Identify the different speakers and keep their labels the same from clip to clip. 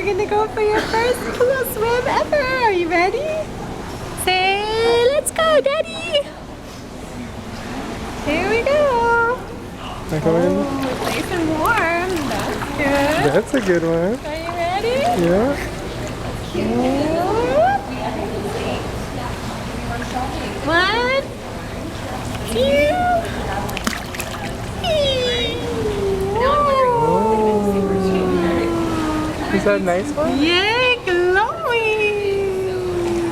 Speaker 1: you're gonna go for your first pool swim ever. Are you ready? Say, let's go, Daddy. Here we go.
Speaker 2: I go in.
Speaker 1: Oh, it's nice and warm. That's good.
Speaker 2: That's a good one.
Speaker 1: Are you ready?
Speaker 2: Yeah.
Speaker 1: One, two, three.
Speaker 2: Oh. Is that a nice one?
Speaker 1: Yay, glowing!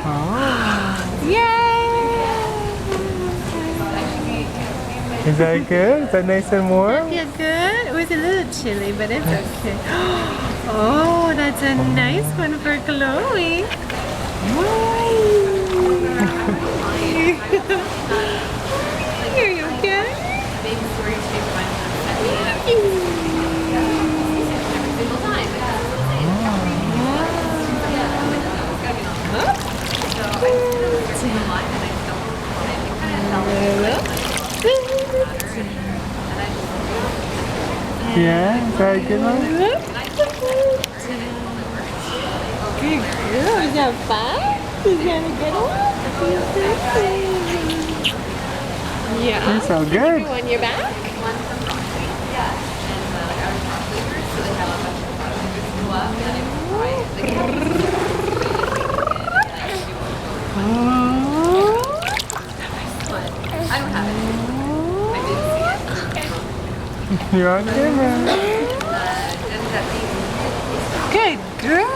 Speaker 2: Oh.
Speaker 1: Yay!
Speaker 2: Is that good? Is that nice and warm?
Speaker 1: Feel good? It was a little chilly, but it's okay. Oh, that's a nice one for Chloe. Are you okay?
Speaker 2: Yeah, is that a good one?
Speaker 1: Good girl. Is that fun? Is that a good one? Yeah.
Speaker 2: You're so good.
Speaker 1: You on your back?
Speaker 2: You're on camera.
Speaker 1: Good girl.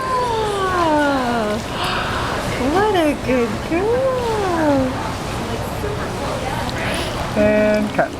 Speaker 1: What a good girl.
Speaker 2: And cut.